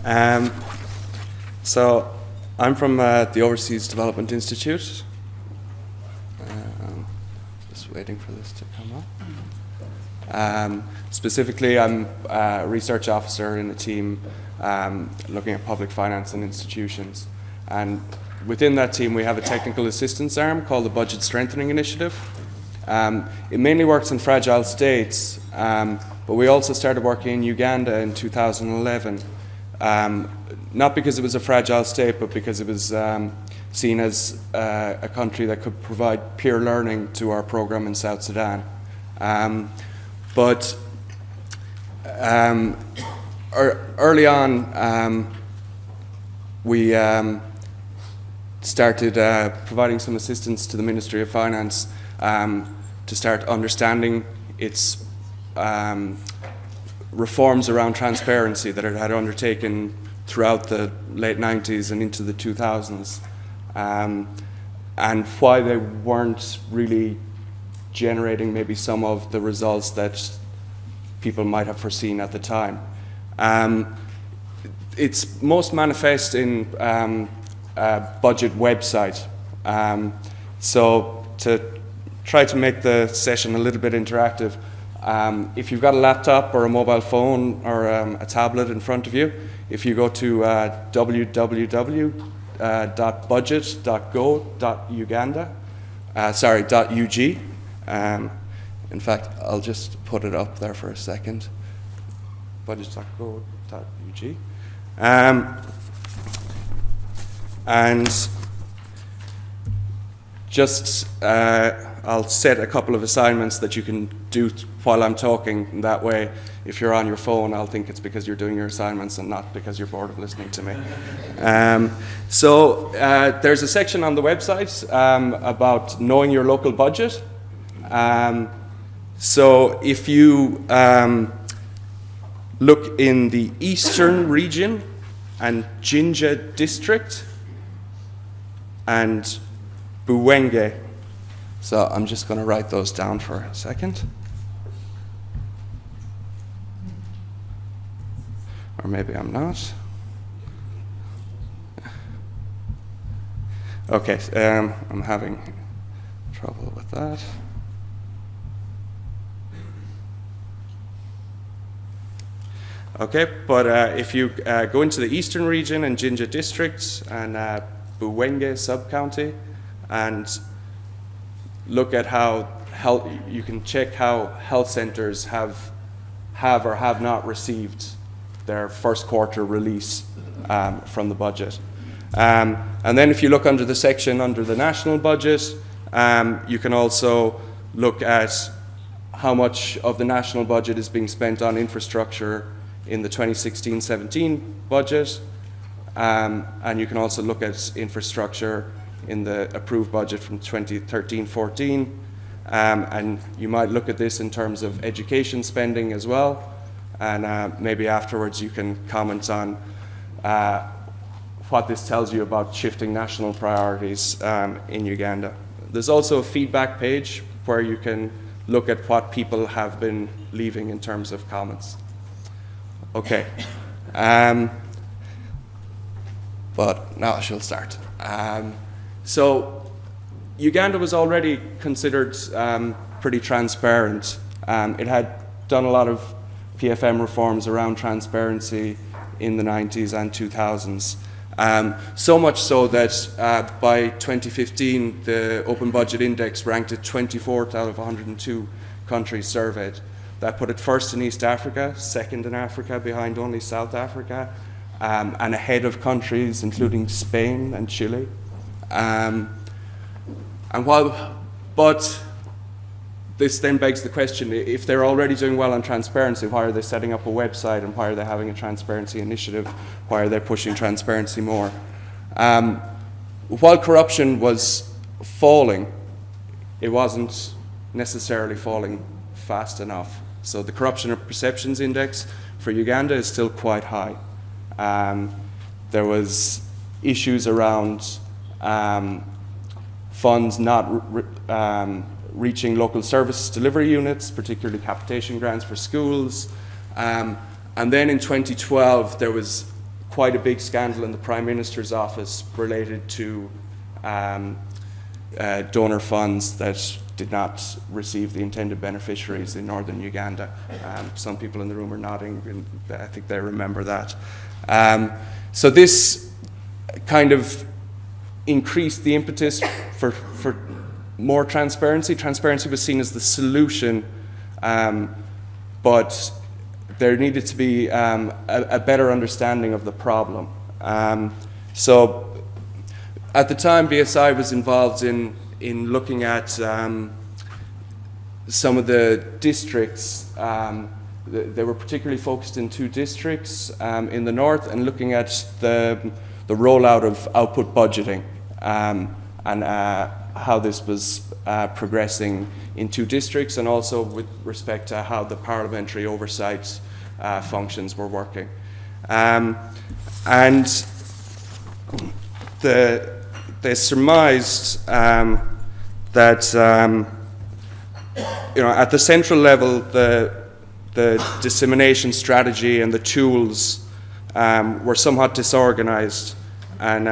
Um, so I'm from the Overseas Development Institute. Just waiting for this to come up. Specifically, I'm a research officer in a team looking at public finance and institutions. And within that team, we have a technical assistance arm called the Budget Strengthening Initiative. It mainly works in fragile states, but we also started working in Uganda in 2011. Not because it was a fragile state, but because it was seen as a country that could provide peer learning to our program in South Sudan. But early on, we started providing some assistance to the Ministry of Finance to start understanding its reforms around transparency that it had undertaken throughout the late 90s and into the 2000s, and why they weren't really generating maybe some of the results that people might have foreseen at the time. It's most manifest in a budget website. So to try to make the session a little bit interactive, if you've got a laptop or a mobile phone or a tablet in front of you, if you go to www.budget.go.uganda, in fact, I'll just put it up there for a second. Budget.go.ug. And just, I'll set a couple of assignments that you can do while I'm talking. That way, if you're on your phone, I'll think it's because you're doing your assignments and not because you're bored of listening to me. So there's a section on the website about knowing your local budget. So if you look in the Eastern region and Jinja district and Buwenge. So I'm just going to write those down for a second. Or maybe I'm not. Okay, I'm having trouble with that. Okay, but if you go into the Eastern region and Jinja district and Buwenge sub-county and look at how you can check how health centers have or have not received their first quarter release from the budget. And then if you look under the section under the national budget, you can also look at how much of the national budget is being spent on infrastructure in the 2016-17 budget, and you can also look at infrastructure in the approved budget from 2013-14, and you might look at this in terms of education spending as well, and maybe afterwards you can comment on what this tells you about shifting national priorities in Uganda. There's also a feedback page where you can look at what people have been leaving in terms of comments. Okay, but now I shall start. So Uganda was already considered pretty transparent. It had done a lot of PFM reforms around transparency in the 90s and 2000s. So much so that by 2015, the Open Budget Index ranked it 24th out of 102 countries surveyed. That put it first in East Africa, second in Africa, behind only South Africa, and ahead of countries including Spain and Chile. But this then begs the question, if they're already doing well on transparency, why are they setting up a website and why are they having a transparency initiative? Why are they pushing transparency more? While corruption was falling, it wasn't necessarily falling fast enough. So the Corruption Perceptions Index for Uganda is still quite high. There was issues around funds not reaching local service delivery units, particularly capitation grants for schools. And then in 2012, there was quite a big scandal in the Prime Minister's office related to donor funds that did not receive the intended beneficiaries in northern Uganda. Some people in the room are nodding, and I think they remember that. So this kind of increased the impetus for more transparency. Transparency was seen as the solution, but there needed to be a better understanding of the problem. So at the time, BSI was involved in looking at some of the districts. They were particularly focused in 2 districts in the north, and looking at the rollout of output budgeting and how this was progressing in 2 districts, and also with respect to how the parliamentary oversight functions were working. And they surmised that at the central level, the dissemination strategy and the tools were somewhat disorganized, and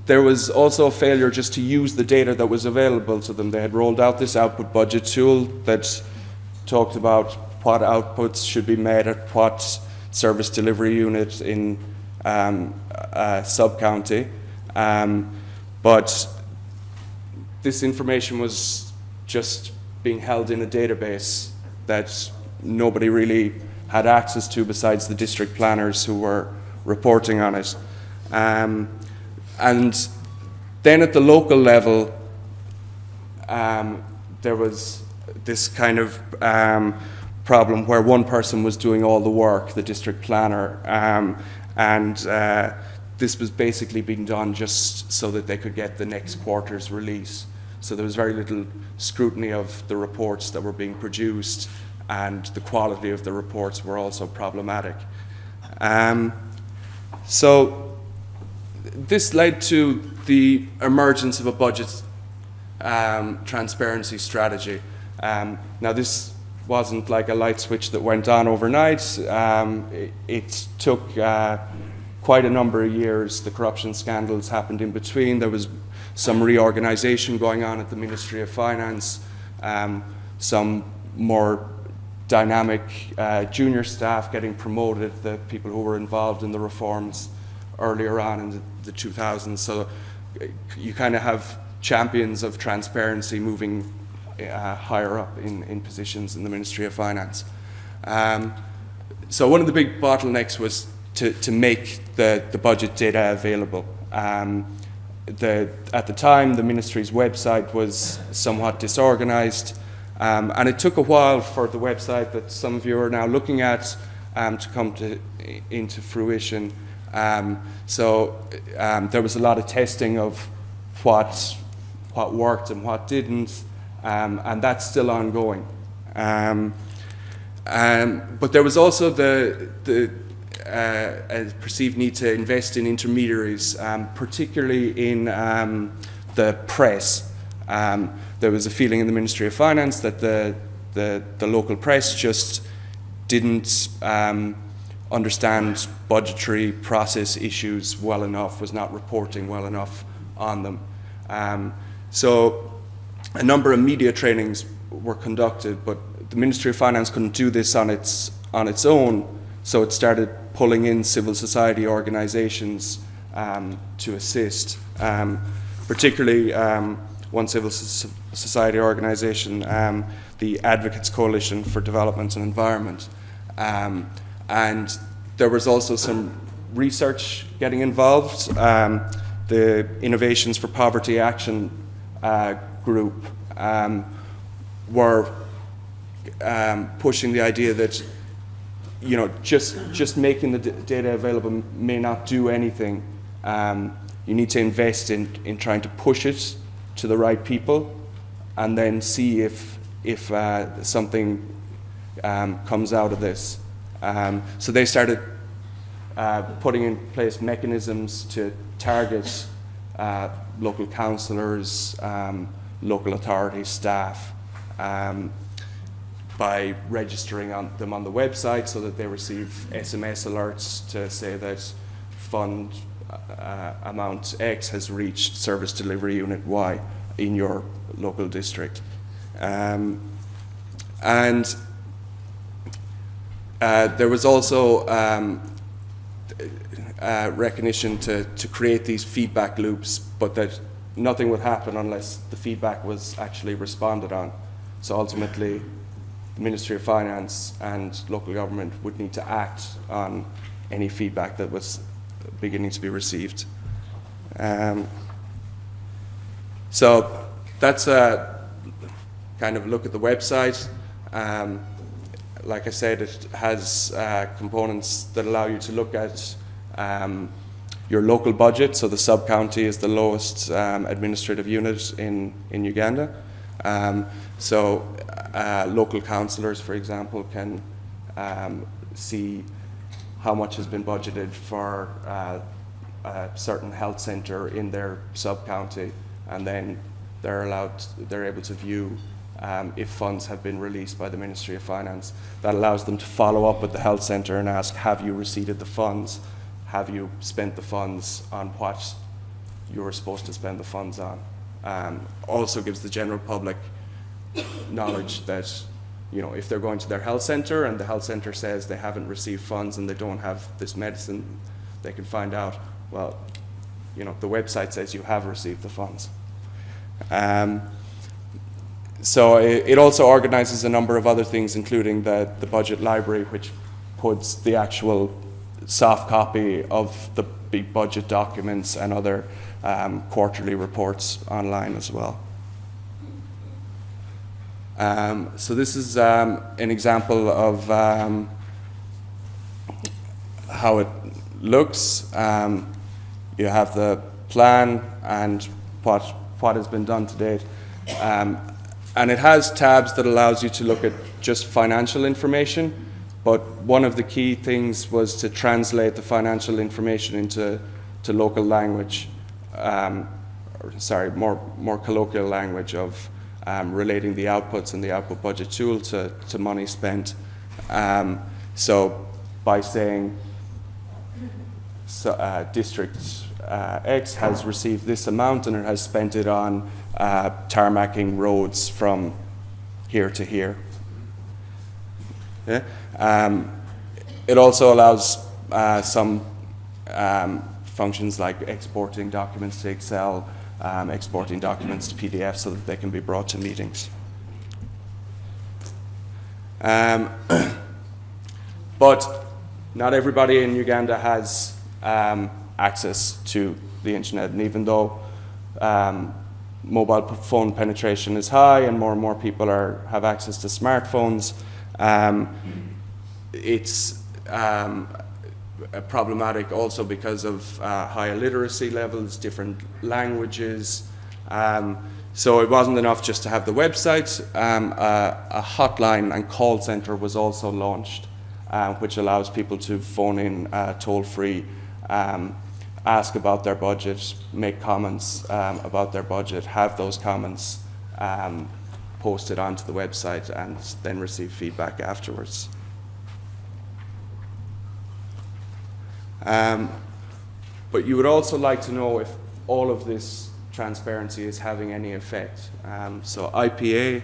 there was also a failure just to use the data that was available to them. They had rolled out this output budget tool that talked about what outputs should be made at what service delivery unit in a sub-county, but this information was just being held in a database that nobody really had access to besides the district planners who were reporting on it. And then at the local level, there was this kind of problem where one person was doing all the work, the district planner, and this was basically being done just so that they could get the next quarter's release. So there was very little scrutiny of the reports that were being produced, and the quality of the reports were also problematic. So this led to the emergence of a budget transparency strategy. Now this wasn't like a light switch that went on overnight. It took quite a number of years. The corruption scandals happened in between. There was some reorganization going on at the Ministry of Finance, some more dynamic junior staff getting promoted, the people who were involved in the reforms earlier on in the 2000s. So you kind of have champions of transparency moving higher up in positions in the Ministry of Finance. So one of the big bottlenecks was to make the budget data available. At the time, the ministry's website was somewhat disorganized, and it took a while for the website that some of you are now looking at to come into fruition. So there was a lot of testing of what worked and what didn't, and that's still ongoing. But there was also a perceived need to invest in intermediaries, particularly in the press. There was a feeling in the Ministry of Finance that the local press just didn't understand budgetary process issues well enough, was not reporting well enough on them. So a number of media trainings were conducted, but the Ministry of Finance couldn't do this on its own, so it started pulling in civil society organizations to assist, particularly one civil society organization, the Advocates Coalition for Development and Environment. And there was also some research getting involved. The Innovations for Poverty Action group were pushing the idea that just making the data available may not do anything. You need to invest in trying to push it to the right people, and then see if something comes out of this. So they started putting in place mechanisms to target local councillors, local authority staff, by registering them on the website so that they receive SMS alerts to say that fund amount X has reached service delivery unit Y in your local district. And there was also recognition to create these feedback loops, but that nothing would happen unless the feedback was actually responded on. So ultimately, the Ministry of Finance and local government would need to act on any feedback that was beginning to be received. So that's a kind of look at the website. Like I said, it has components that allow you to look at your local budget. So the sub-county is the lowest administrative unit in Uganda. So local councillors, for example, can see how much has been budgeted for a certain health centre in their sub-county, and then they're able to view if funds have been released by the Ministry of Finance. That allows them to follow up with the health centre and ask, have you received the funds? Have you spent the funds on what you were supposed to spend the funds on? Also gives the general public knowledge that, you know, if they're going to their health centre and the health centre says they haven't received funds and they don't have this medicine, they can find out, well, you know, the website says you have received the funds. So it also organises a number of other things, including the budget library, which puts the actual soft copy of the big budget documents and other quarterly reports online as well. So this is an example of how it looks. You have the plan and what has been done to date. And it has tabs that allows you to look at just financial information, but one of the key things was to translate the financial information into local language, more colloquial language of relating the outputs and the output budget tool to money spent. So by saying District X has received this amount and it has spent it on tarmacking roads from here to here. Yeah? It also allows some functions like exporting documents to Excel, exporting documents to PDF so that they can be brought to meetings. But not everybody in Uganda has access to the internet, and even though mobile phone penetration is high and more people have access to smartphones, it's problematic also because of higher literacy levels, different languages. So it wasn't enough just to have the website. A hotline and call center was also launched, which allows people to phone in toll-free, ask about their budget, make comments about their budget, have those comments posted onto the website, and then receive feedback afterwards. But you would also like to know if all of this transparency is having any effect. So IPA,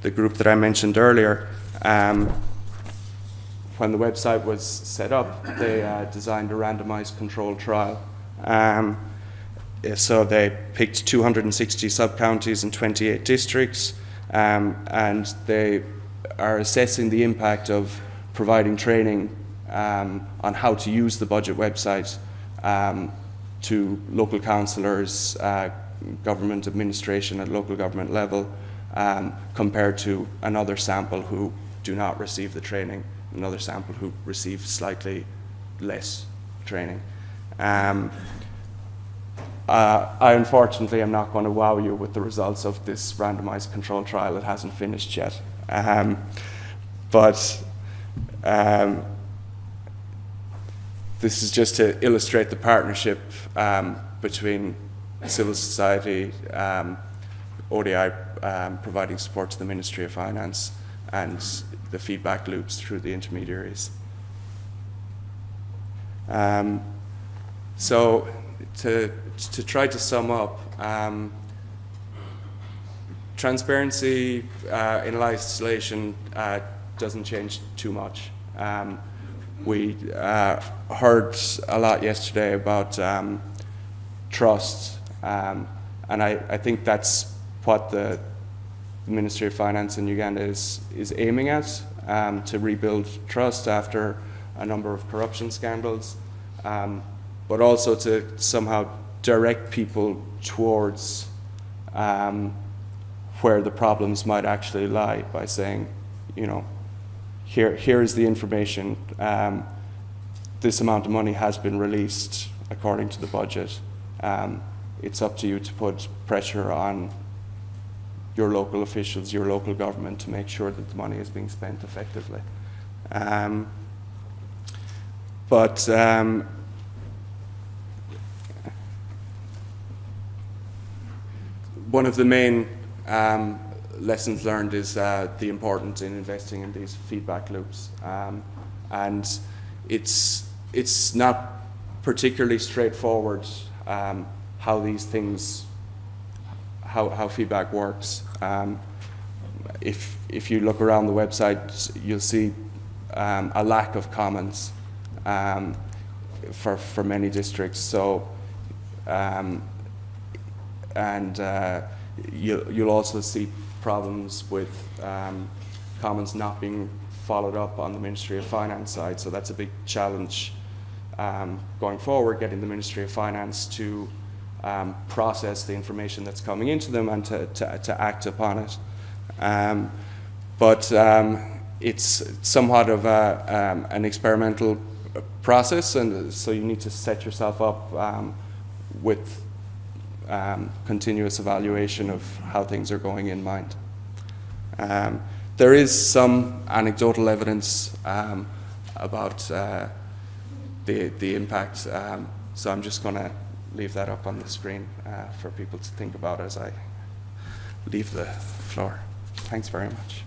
the group that I mentioned earlier, when the website was set up, they designed a randomized controlled trial. So they picked 260 sub-counties and 28 districts, and they are assessing the impact of providing training on how to use the budget website to local councillors, government administration at local government level, compared to another sample who do not receive the training, another sample who receive slightly less training. I unfortunately am not going to wow you with the results of this randomized control trial. It hasn't finished yet. But this is just to illustrate the partnership between civil society, ODI providing support to the Ministry of Finance, and the feedback loops through the intermediaries. So to try to sum up, transparency in isolation doesn't change too much. We heard a lot yesterday about trust, and I think that's what the Ministry of Finance in Uganda is aiming at, to rebuild trust after a number of corruption scandals, but also to somehow direct people towards where the problems might actually lie by saying, you know, here is the information, this amount of money has been released according to the budget. It's up to you to put pressure on your local officials, your local government, to make sure that the money is being spent effectively. But one of the main lessons learned is the importance in investing in these feedback loops, and it's not particularly straightforward how these things, how feedback works. If you look around the website, you'll see a lack of comments for many districts. So, you'll also see problems with comments not being followed up on the Ministry of Finance side. So that's a big challenge going forward, getting the Ministry of Finance to process the information that's coming into them and to act upon it. But it's somewhat of an experimental process, and so you need to set yourself up with continuous evaluation of how things are going in mind. There is some anecdotal evidence about the impact, so I'm just going to leave that up on the screen for people to think about as I leave the floor. Thanks very much.